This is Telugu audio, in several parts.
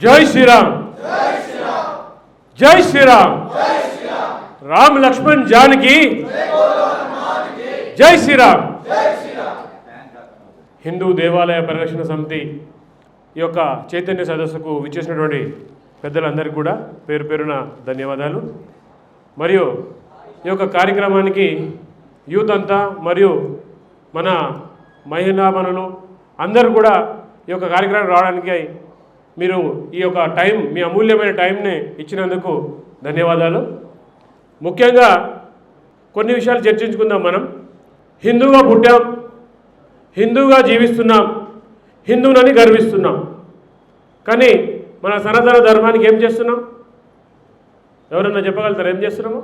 జై శ్రీరామ్ జై శ్రీరామ్ రామ్ లక్ష్మణ్ జానకి జై శ్రీరామ్. హిందూ దేవాలయ పరిరక్షణ సమితి ఈ యొక్క చైతన్య సదస్సుకు విచ్చేసినటువంటి పెద్దలందరికీ కూడా పేరు పేరున ధన్యవాదాలు. మరియు ఈ యొక్క కార్యక్రమానికి యూత్ అంతా మరియు మన మహిళామణులు అందరూ కూడా ఈ యొక్క కార్యక్రమం రావడానికి మీరు ఈ యొక్క టైం, మీ అమూల్యమైన టైంని ఇచ్చినందుకు ధన్యవాదాలు. ముఖ్యంగా కొన్ని విషయాలు చర్చించుకుందాం. మనం హిందూగా పుట్టాం, హిందూగా జీవిస్తున్నాం, హిందువునని గర్విస్తున్నాం. కానీ మన సనాతన ధర్మానికి ఏం చేస్తున్నాం? ఎవరన్నా చెప్పగలుగుతారు ఏం చేస్తున్నామో?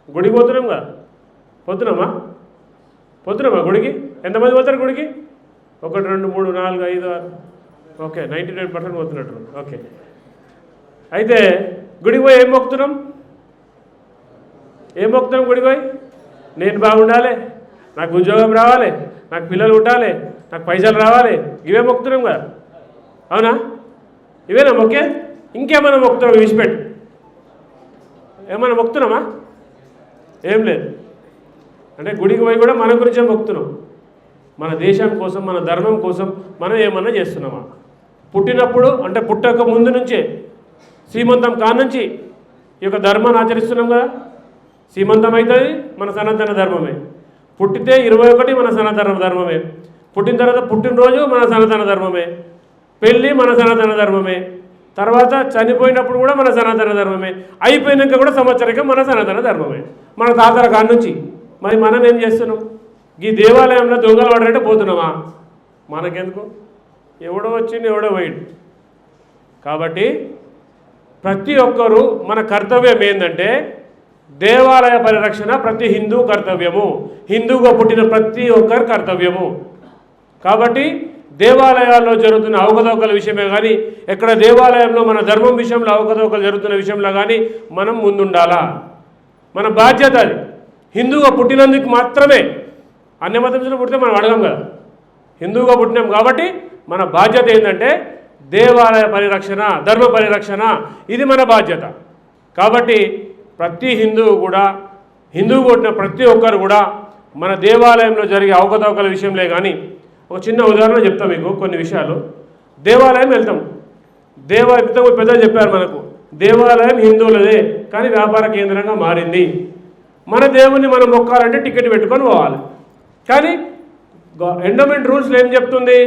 గుడికి పోతున్నాం కదా, పోతున్నామా గుడికి? ఎంతమంది పోతారు గుడికి? 1 2 3 4 5 6 ఓకే 99% పోతున్నట్టు. ఓకే, అయితే గుడికి పోయి ఏం మొక్కుతున్నాం? గుడికి పోయి నేను బాగుండాలి, నాకు ఉద్యోగం రావాలి, నాకు పిల్లలు ఉండాలి, నాకు పైసలు రావాలి, ఇవే మొక్కుతున్నాం కదా, అవునా? ఇవేనా మొక్కే? ఇంకేమైనా మొక్కుతున్నాం? విడిచిపెట్టి ఏమైనా మొక్కుతున్నామా? ఏం లేదు. అంటే గుడికి పోయి కూడా మన గురించే మొక్కుతున్నాం. మన దేశం కోసం, మన ధర్మం కోసం మనం ఏమన్నా చేస్తున్నామా? పుట్టినప్పుడు అంటే పుట్టక ముందు నుంచే శ్రీమంతం కానుంచి ఈ యొక్క ధర్మాన్ని ఆచరిస్తున్నాం కదా. శ్రీమంతం అవుతుంది మన సనాతన ధర్మమే, పుట్టితే 21 మన సనాతన ధర్మమే, పుట్టిన తర్వాత పుట్టినరోజు మన సనాతన ధర్మమే, పెళ్ళి మన సనాతన ధర్మమే, తర్వాత చనిపోయినప్పుడు కూడా మన సనాతన ధర్మమే, అయిపోయినాక కూడా సంవత్సరికం మన సనాతన ధర్మమే, మన తాతల కానుంచి. మరి మనం ఏం చేస్తున్నాం? ఈ దేవాలయంలో దొంగలు పడారంటే పోతున్నామా? మనకెందుకు? ఎవడో వచ్చింది, ఎవడో పోయిండు. కాబట్టి ప్రతి ఒక్కరూ మన కర్తవ్యం ఏంటంటే దేవాలయ పరిరక్షణ ప్రతి హిందూ కర్తవ్యము, హిందూగా పుట్టిన ప్రతి ఒక్కరి కర్తవ్యము. కాబట్టి దేవాలయాల్లో జరుగుతున్న అవకతవకల విషయమే కానీ, ఎక్కడ దేవాలయంలో మన ధర్మం విషయంలో అవకతవకలు జరుగుతున్న విషయంలో కానీ మనం ముందుండాలా. మన బాధ్యత అది. హిందూగా పుట్టినందుకు మాత్రమే, అన్య మతంలో పుట్టితే మనం అడగం కదా. హిందూగా పుట్టినాం కాబట్టి మన బాధ్యత ఏంటంటే దేవాలయ పరిరక్షణ, ధర్మ పరిరక్షణ, ఇది మన బాధ్యత. కాబట్టి ప్రతి హిందువు కూడా, హిందువు పుట్టిన ప్రతి ఒక్కరు కూడా మన దేవాలయంలో జరిగే అవకతవకల విషయంలో కానీ, ఒక చిన్న ఉదాహరణ చెప్తాం మీకు కొన్ని విషయాలు. దేవాలయం వెళ్తాం, దేవాలయం పెద్దలు చెప్పారు మనకు, దేవాలయం హిందువులదే కానీ వ్యాపార కేంద్రంగా మారింది. మన దేవుని మనం మొక్కాలంటే టికెట్ పెట్టుకొని పోవాలి. కానీ ఎండోమెంట్ రూల్స్లో ఏం చెప్తుంది?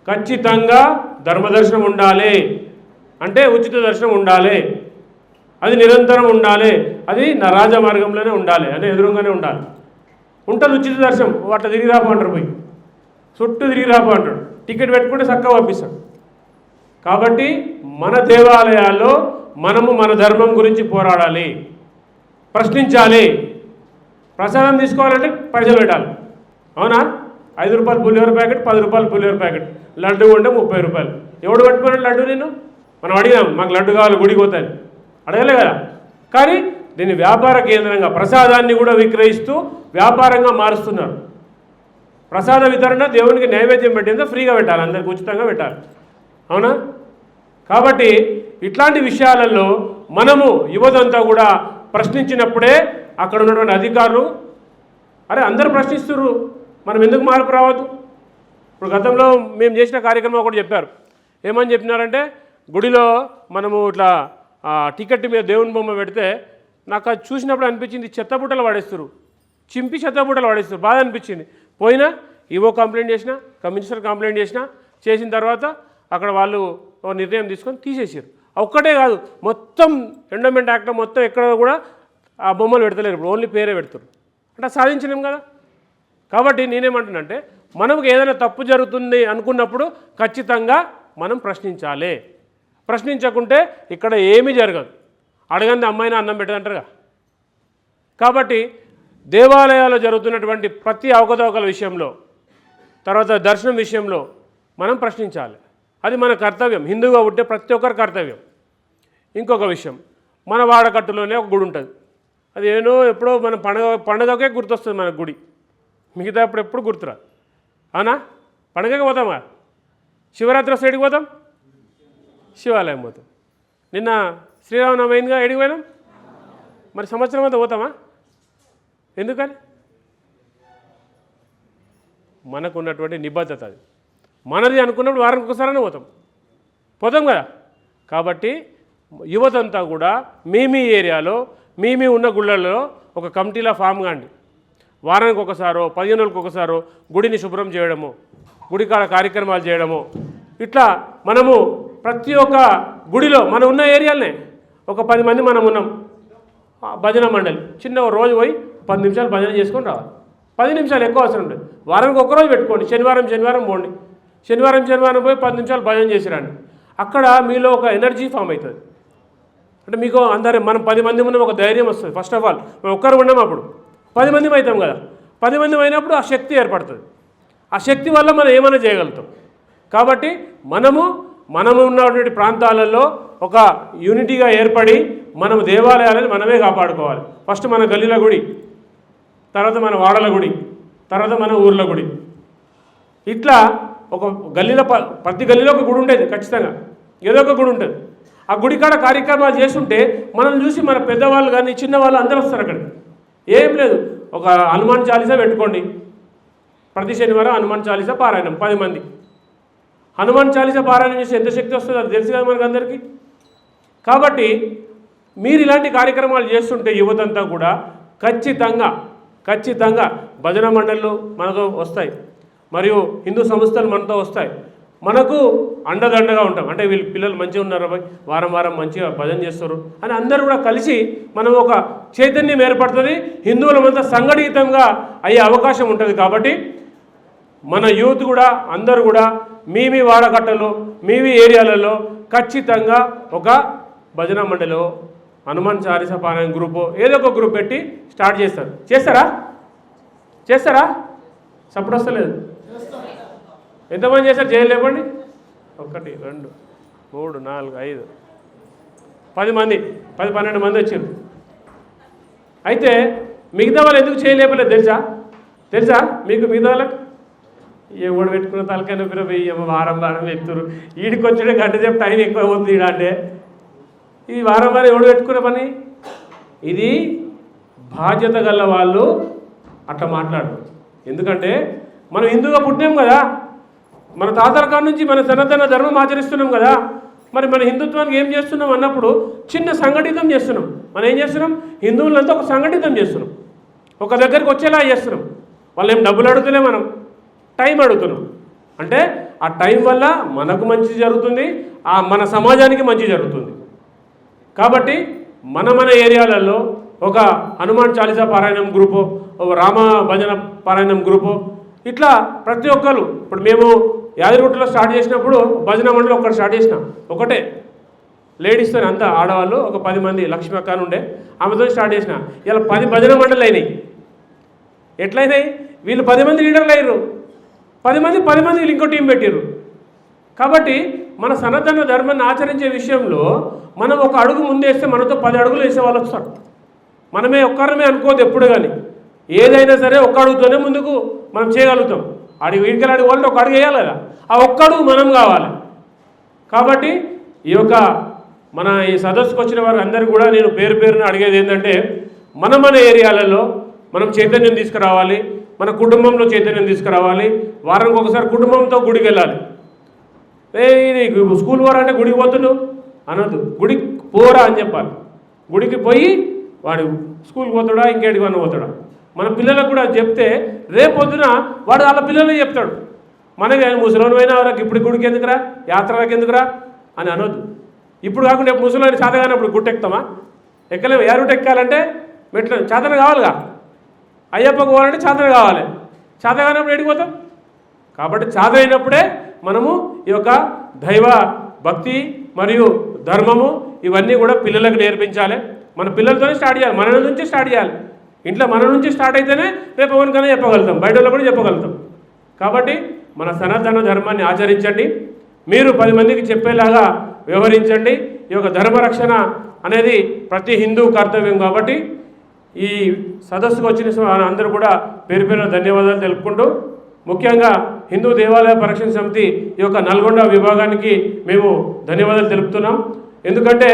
ఖచ్చితంగా ధర్మదర్శనం ఉండాలి, అంటే ఉచిత దర్శనం ఉండాలి, అది నిరంతరం ఉండాలి, అది రాజమార్గంలోనే ఉండాలి, అంటే ఎదురుగానే ఉండాలి. ఉంటుంది ఉచిత దర్శనం, అట్లా తిరిగి రాపో అంటారు, పోయి చుట్టూ తిరిగి రాపో అంటాడు, టికెట్ పెట్టుకుంటే చక్కగా పంపిస్తాడు. కాబట్టి మన దేవాలయాల్లో మనము మన ధర్మం గురించి పోరాడాలి, ప్రశ్నించాలి. ప్రసాదం తీసుకోవాలంటే పైసలు పెట్టాలి, అవునా? 5 రూపాయలు పులిహోర ప్యాకెట్, 10 రూపాయలు పులిహోర ప్యాకెట్, లడ్డు కొంటే 30 రూపాయలు. ఎవడు పట్టుకున్నాడు లడ్డు? నేను మనం అడిగాం, మాకు లడ్డు కావాలి గుడికి పోతాను, అడగలే కదా. కానీ దీన్ని వ్యాపార కేంద్రంగా, ప్రసాదాన్ని కూడా విక్రయిస్తూ వ్యాపారంగా మారుస్తున్నారు. ప్రసాద వితరణ దేవునికి నైవేద్యం పెట్టిందో ఫ్రీగా పెట్టాలి, అందరికి ఉచితంగా పెట్టాలి, అవునా? కాబట్టి ఇట్లాంటి విషయాలలో మనము యువతంతా కూడా ప్రశ్నించినప్పుడే అక్కడ ఉన్నటువంటి అధికారులు, అరే అందరూ ప్రశ్నిస్తున్నారు, మనం ఎందుకు మార్పు రావద్దు? ఇప్పుడు గతంలో మేము చేసిన కార్యక్రమం ఒకటి చెప్పారు. ఏమని చెప్పినారంటే, గుడిలో మనము ఇట్లా టికెట్ మీద దేవుని బొమ్మ పెడితే నాకు అది చూసినప్పుడు అనిపించింది, చెత్తబుట్టలు వాడేస్తారు, చింపి చెత్తబుట్టలు వాడేస్తారు, బాధ అనిపించింది. పోయినా ఈవో కంప్లైంట్ చేసినా, కమిషనర్ కంప్లైంట్ చేసిన తర్వాత అక్కడ వాళ్ళు నిర్ణయం తీసుకొని తీసేసారు. ఒక్కటే కాదు, మొత్తం ఎండోమెంట్ యాక్ట్లో మొత్తం ఎక్కడ కూడా ఆ బొమ్మలు పెడతలేరు, ఇప్పుడు ఓన్లీ పేరే పెడతారు. అంటే సాధించినాం కదా. కాబట్టి నేనేమంటున్నానంటే, మనకు ఏదైనా తప్పు జరుగుతుంది అనుకున్నప్పుడు ఖచ్చితంగా మనం ప్రశ్నించాలి. ప్రశ్నించకుంటే ఇక్కడ ఏమీ జరగదు. అడగంది అమ్మాయినా అన్నం పెట్టదంటారుగా. కాబట్టి దేవాలయాల్లో జరుగుతున్నటువంటి ప్రతి అవకతవకల విషయంలో, తర్వాత దర్శనం విషయంలో మనం ప్రశ్నించాలి. అది మన కర్తవ్యం, హిందువుగా ఉంటే ప్రతి ఒక్కరి కర్తవ్యం. ఇంకొక విషయం, మన వాడకట్టులోనే ఒక గుడి ఉంటుంది. అది ఎప్పుడో మన పండగకే గుర్తొస్తుంది మన గుడి, మిగతా అప్పుడు ఎప్పుడు గుర్తురాదు, అవునా? పండగకి పోతామా? శివరాత్రి సైడ్కి పోతాం, శివాలయం పోతాం. నిన్న శ్రీరామనవమి అయిందిగా, ఎడికి పోయినాం? మరి సంవత్సరం అంతా పోతామా? ఎందుకని? మనకు ఉన్నటువంటి నిబద్ధత అది. మనది అనుకున్నప్పుడు వారానికి ఒకసారైనా పోతాం కదా. కాబట్టి యువతంతా కూడా మీ ఏరియాలో మీ ఉన్న గుళ్ళల్లో ఒక కమిటీలా ఫామ్ కాండి. వారానికి ఒకసారో 15 రోజులకు ఒకసారో గుడిని శుభ్రం చేయడము, గుడి కాడ కార్యక్రమాలు చేయడము, ఇట్లా మనము ప్రతి ఒక్క గుడిలో మనం ఉన్న ఏరియాలనే ఒక 10 మంది మనం ఉన్నాం, భజన మండలి చిన్న రోజు పోయి 10 నిమిషాలు భజన చేసుకొని రావాలి. 10 నిమిషాలు ఎక్కువ అవసరం లేదు. వారానికి ఒక్కరోజు పెట్టుకోండి, శనివారం పోండి. శనివారం పోయి 10 నిమిషాలు భజన చేసి రండి. అక్కడ మీలో ఒక ఎనర్జీ ఫామ్ అవుతుంది. అంటే మీకు మనం 10 మంది ఉన్నాం, ఒక ధైర్యం వస్తుంది. ఫస్ట్ ఆఫ్ ఆల్ మనం ఒక్కరు ఉన్నాం, అప్పుడు 10 మంది అవుతాం కదా. 10 మంది అయినప్పుడు ఆ శక్తి ఏర్పడుతుంది. ఆ శక్తి వల్ల మనం ఏమైనా చేయగలుగుతాం. కాబట్టి మనము ఉన్నటువంటి ప్రాంతాలలో ఒక యూనిటీగా ఏర్పడి మనం దేవాలయాలను మనమే కాపాడుకోవాలి. ఫస్ట్ మన గల్లీల గుడి, తర్వాత మన వాడల గుడి, తర్వాత మన ఊర్ల గుడి. ఇట్లా ఒక గల్లీలో ప్రతి గల్లీలో ఒక గుడి ఉండేది, ఖచ్చితంగా ఏదో ఒక గుడి ఉంటుంది. ఆ గుడి కాడ కార్యక్రమాలు చేస్తుంటే మనం చూసి మన పెద్దవాళ్ళు కానీ చిన్నవాళ్ళు అందరూ వస్తారు అక్కడికి. ఏం లేదు, ఒక హనుమాన్ చాలీసా పెట్టుకోండి. ప్రతి శనివారం హనుమాన్ చాలీసా పారాయణం 10 మంది. హనుమాన్ చాలీసా పారాయణం చేసి ఎంత శక్తి వస్తుందో అది తెలుసు కదా మనకు అందరికీ. కాబట్టి మీరు ఇలాంటి కార్యక్రమాలు చేస్తుంటే యువతంతా కూడా ఖచ్చితంగా భజన మండళ్ళు మనతో వస్తాయి, మరియు హిందూ సంస్థలు మనతో వస్తాయి. మనకు అండదండగా ఉంటాం. అంటే వీళ్ళు పిల్లలు మంచిగా ఉన్నారు, వారం మంచిగా భజన చేస్తారు అని అందరూ కూడా కలిసి మనం ఒక చైతన్యం ఏర్పడుతుంది. హిందువులమంతా సంఘటితంగా అయ్యే అవకాశం ఉంటుంది. కాబట్టి మన యూత్ కూడా అందరూ కూడా మీ వాడకట్టలో మీ ఏరియాలలో ఖచ్చితంగా ఒక భజన మండలిలో హనుమాన్ చాలీసా పారాయణ గ్రూపు ఏదో ఒక గ్రూప్ పెట్టి స్టార్ట్ చేస్తారా? సపోర్ట్ వస్తలేదు. ఎంతమంది చేస్తారు? చేయలేపండి. 1 2 3 4 5 10 మంది 10-12 మంది వచ్చారు. అయితే మిగతా వాళ్ళు ఎందుకు చేయలేపలేదు తెలుసా మీకు? మిగతా వాళ్ళకి ఎవడు పెట్టుకున్న తలకైనా పిరవయ్య వారం ఎత్తురు. వీడికి వచ్చే గంట సేపు టైం ఎక్కువ అవుతుంది ఈడ. అంటే ఇది వారం ఎవడు పెట్టుకునే పని? ఇది బాధ్యత గల వాళ్ళు అట్లా మాట్లాడరు. ఎందుకంటే మనం హిందువుగా పుట్టాం కదా, మన తాతల కాడ నుంచి మన సనాతన ధర్మం ఆచరిస్తున్నాం కదా. మరి మన హిందుత్వానికి ఏం చేస్తున్నాం అన్నప్పుడు చిన్న సంఘటితం చేస్తున్నాం. మనం ఏం చేస్తున్నాం? హిందువులంతా ఒక సంఘటితం చేస్తున్నాం, ఒక దగ్గరికి వచ్చేలా చేస్తున్నాం. వాళ్ళు ఏం డబ్బులు అడుగుతలే, మనం టైం అడుగుతున్నాం. అంటే ఆ టైం వల్ల మనకు మంచి జరుగుతుంది, మన సమాజానికి మంచి జరుగుతుంది. కాబట్టి మన ఏరియాలలో ఒక హనుమాన్ చాలీసా పారాయణం గ్రూపు, ఒక రామ భజన పారాయణం గ్రూపు, ఇట్లా ప్రతి ఒక్కరు. ఇప్పుడు మేము యాదగిరిగుట్టలో స్టార్ట్ చేసినప్పుడు భజన మండలి ఒక్కటి స్టార్ట్ చేసిన, ఒకటే లేడీస్తో, అంతా ఆడవాళ్ళు ఒక 10 మంది, లక్ష్మి అక్క నుండే, ఆమెతో స్టార్ట్ చేసిన. ఇలా 10 భజన మండలి అయినాయి. ఎట్లయినాయి? వీళ్ళు 10 మంది లీడర్లు అయ్యారు, 10 మంది వీళ్ళు ఇంకో టీం పెట్టారు. కాబట్టి మన సనాతన ధర్మాన్ని ఆచరించే విషయంలో మనం ఒక అడుగు ముందేస్తే మనతో 10 అడుగులు వేసే వాళ్ళు వస్తారు. మనమే ఒక్కరమే అనుకోదు ఎప్పుడు. కానీ ఏదైనా సరే ఒక్క అడుగుతోనే ముందుకు మనం చేయగలుగుతాం. వీడికెళ్ళాడి వాళ్ళు ఒక అడుగు వేయాలి కదా, ఆ ఒక్క అడుగు మనం కావాలి. కాబట్టి ఈ సదస్సుకు వచ్చిన వారు అందరూ కూడా నేను పేరున అడిగేది ఏంటంటే, మన ఏరియాలలో మనం చైతన్యం తీసుకురావాలి, మన కుటుంబంలో చైతన్యం తీసుకురావాలి. వారానికి ఒకసారి కుటుంబంతో గుడికి వెళ్ళాలి. స్కూల్ పోరా గుడికి పోతున్నావు అనొద్దు, గుడికి పోరా అని చెప్పాలి. గుడికి పోయి వాడు స్కూల్కి పోతాడా, ఇంకేటికి పోతాడా. మన పిల్లలకు కూడా చెప్తే రేపొద్దున వాడు వాళ్ళ పిల్లలకి చెప్తాడు. మనకి ముసలోని అయినా వరకు ఇప్పుడు గుడికి ఎందుకురా, యాత్రలకు ఎందుకురా అని అనొద్దు. ఇప్పుడు కాకుండా ముసలోని చేతగానప్పుడు గుట్టెక్కుతామా? ఎక్కలేము. ఏ రూట్ ఎక్కాలంటే మెట్లు చేతన కావాలిగా. అయ్యప్పకు పోవాలంటే చేతన కావాలి, చేతగానప్పుడు ఎడిపోతాం. కాబట్టి చేత అయినప్పుడే మనము ఈ దైవ భక్తి మరియు ధర్మము ఇవన్నీ కూడా పిల్లలకు నేర్పించాలి. మన పిల్లలతోనే స్టార్ట్ చేయాలి, మన నుంచి స్టార్ట్ చేయాలి. ఇంట్లో మన నుంచి స్టార్ట్ అయితేనే రేపు ఎవరికైనా చెప్పగలుగుతాం, బయట వాళ్ళు కూడా చెప్పగలుగుతాం. కాబట్టి మన సనాతన ధర్మాన్ని ఆచరించండి, మీరు 10 మందికి చెప్పేలాగా వ్యవహరించండి. ఈ ధర్మరక్షణ అనేది ప్రతి హిందూ కర్తవ్యం. కాబట్టి ఈ సదస్సుకు వచ్చిన అందరూ కూడా పేరు ధన్యవాదాలు తెలుపుకుంటూ ముఖ్యంగా హిందూ దేవాలయ పరిరక్షణ సమితి ఈ యొక్క నల్గొండ విభాగానికి మేము ధన్యవాదాలు తెలుపుతున్నాం. ఎందుకంటే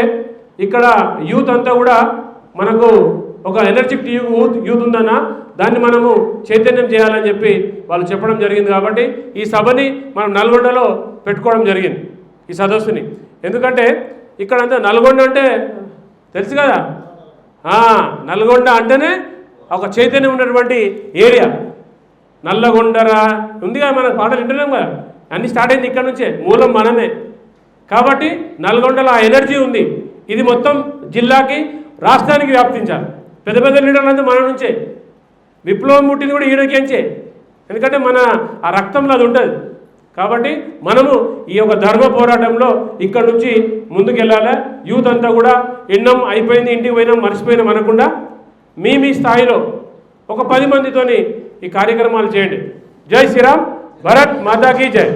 ఇక్కడ యూత్ అంతా కూడా మనకు ఒక ఎనర్జిక్ యూత్ ఉందన్న దాన్ని మనము చైతన్యం చేయాలని చెప్పి వాళ్ళు చెప్పడం జరిగింది. కాబట్టి ఈ సభని మనం నల్గొండలో పెట్టుకోవడం జరిగింది, ఈ సదస్సుని. ఎందుకంటే ఇక్కడ అంతా నల్గొండ అంటే తెలుసు కదా, నల్గొండ అంటేనే ఒక చైతన్యం ఉన్నటువంటి ఏరియా. నల్లగొండరా ఉందిగా, మన పాటలు వింటున్నాం కదా, అన్నీ స్టార్ట్ అయింది ఇక్కడ నుంచే, మూలం మనమే. కాబట్టి నల్గొండలో ఆ ఎనర్జీ ఉంది. ఇది మొత్తం జిల్లాకి రాష్ట్రానికి వ్యాప్తించాలి. పెద్ద పెద్ద లీడర్లంతా మన నుంచే, విప్లవం పుట్టింది కూడా ఈడకేంచే. ఎందుకంటే మన ఆ రక్తంలో అది ఉంటుంది. కాబట్టి మనము ఈ యొక్క ధర్మ పోరాటంలో ఇక్కడ నుంచి ముందుకెళ్ళాలి. యూత్ అంతా కూడా ఎన్నం అయిపోయింది, ఇంటికి పోయినాం, మర్చిపోయినాం అనకుండా మీ స్థాయిలో ఒక 10 మందితోని ఈ కార్యక్రమాలు చేయండి. జై శ్రీరామ్, భారత్ మాతాకి జై.